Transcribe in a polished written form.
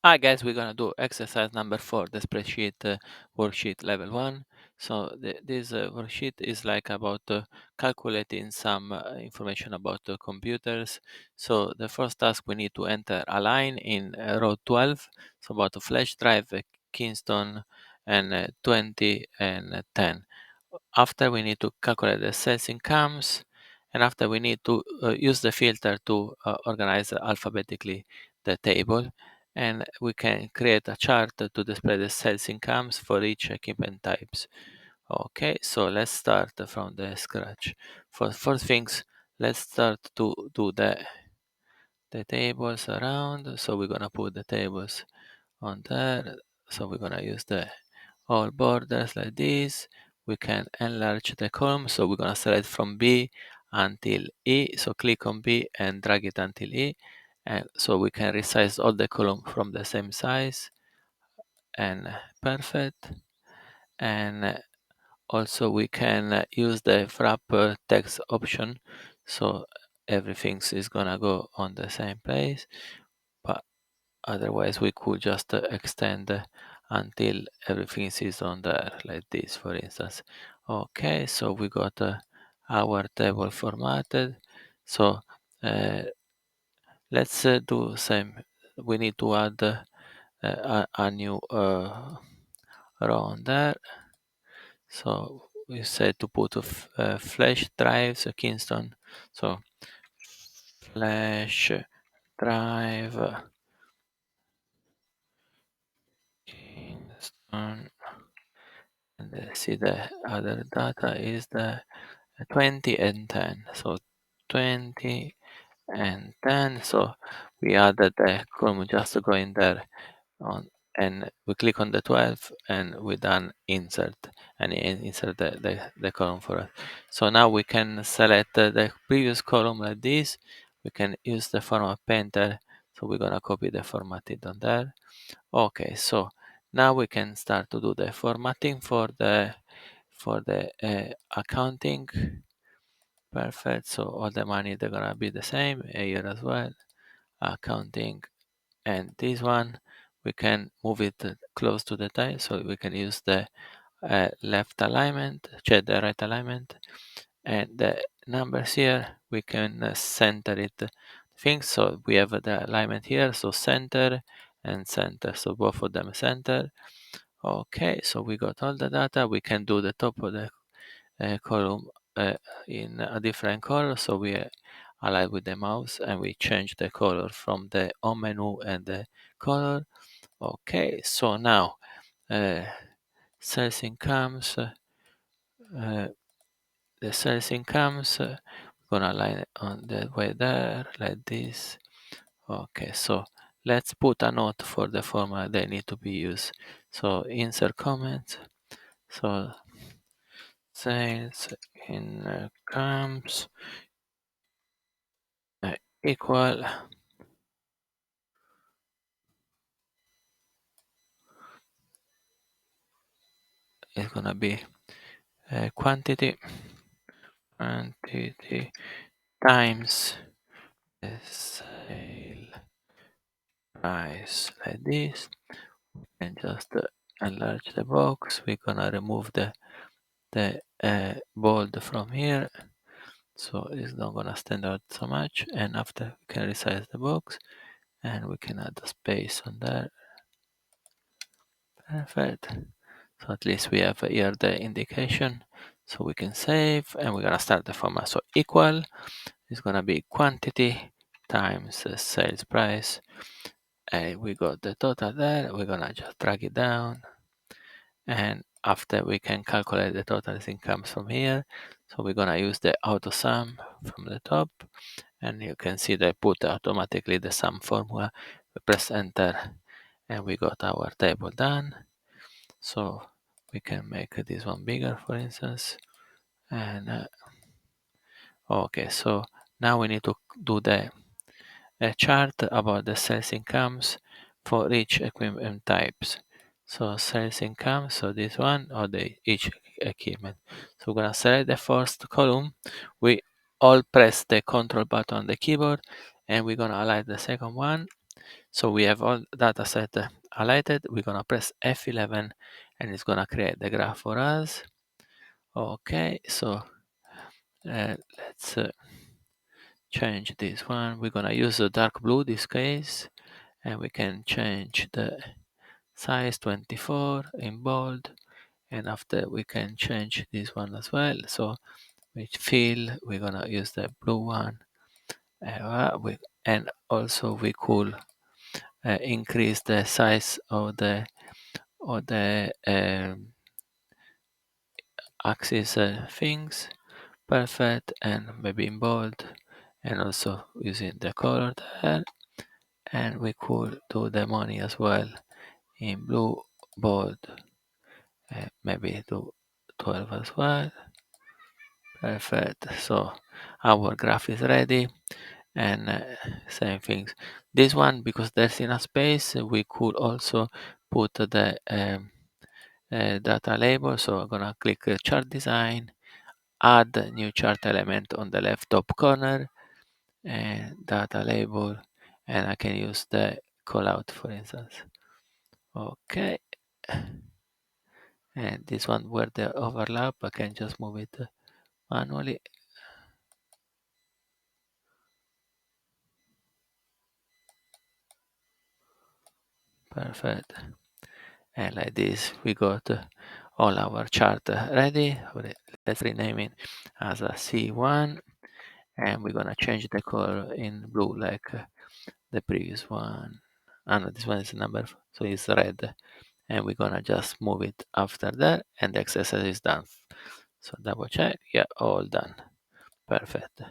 Hi guys, we're gonna do exercise number 4, the spreadsheet worksheet level 1. So this worksheet is like about calculating some information about the computers. So the first task, we need to enter a line in row 12, so about a flash drive, Kingston, and 20 and 10. After, we need to calculate the sales incomes, and after, we need to use the filter to organize alphabetically the table, and we can create a chart to display the sales incomes for each equipment types. Okay, so let's start from the scratch. For first things, let's start to do the tables around. So we're gonna put the tables on there. So we're gonna use the all borders like this. We can enlarge the column. So we're gonna select from B until E. So click on B and drag it until E. And so we can resize all the column from the same size, and perfect. And also we can use the wrap text option. So everything is gonna go on the same place. But otherwise, we could just extend until everything is on there, like this, for instance. Okay, so we got our table formatted. So uh, let's do same. We need to add a new row on there. So we said to put a flash drive, so Kingston. So flash drive Kingston. And see, the other data is the 20 and 10. So 20 and 10. So we added the column, just go in there on, and we click on the 12, and we done insert, and insert the column for us. So now we can select the previous column like this. We can use the format painter. So we're gonna copy the formatted on there. Okay, so now we can start to do the formatting for the accounting. Perfect. So all the money, they're gonna be the same here as well. Accounting, and this one we can move it close to the tie, so we can use the left alignment, check the right alignment, and the numbers here we can center it things. So we have the alignment here, so center and center, so both of them center. Okay, so we got all the data. We can do the top of the column in a different color. So we align with the mouse, and we change the color from the home menu and the color. Okay, so now uh, sales incomes, the sales incomes, we're gonna align it on the way there like this. Okay, so let's put a note for the format they need to be used. So insert comment. So sales incomes equal, it's gonna be quantity times the sale price, like this. And just enlarge the box. We're gonna remove the bold from here, so it's not gonna stand out so much. And after, we can resize the box, and we can add a space on there. Perfect. So at least we have here the indication, so we can save, and we're gonna start the format. So equal is gonna be quantity times the sales price, and we got the total there. We're gonna just drag it down, and after, we can calculate the total incomes from here. So we're gonna use the auto sum from the top, and you can see they put automatically the sum formula. We press enter, and we got our table done. So we can make this one bigger, for instance. And okay, so now we need to do the chart about the sales incomes for each equipment types. So sales income, so this one, or the each equipment. So we're gonna select the first column. We all press the control button on the keyboard, and we're gonna align the second one. So we have all data set highlighted. We're gonna press F11 and it's gonna create the graph for us. Okay, so let's change this one. We're gonna use a dark blue this case, and we can change the size 24 in bold, and after we can change this one as well. So with fill, we're gonna use the blue one, and also we could increase the size of the axis things. Perfect, and maybe in bold, and also using the color there. And we could do the money as well in blue, bold, maybe do 12 as well. Perfect. So our graph is ready, and same things. This one, because there's enough space, we could also put the data label. So I'm gonna click chart design, add new chart element on the left top corner, and data label, and I can use the callout for instance. Okay, and this one where the overlap, I can just move it manually. Perfect. And like this, we got all our chart ready. Let's rename it as a C1, and we're gonna change the color in blue like the previous one. Ah, no, this one is number, so it's red, and we're gonna just move it after that, and the exercise is done. So double check, yeah, all done. Perfect.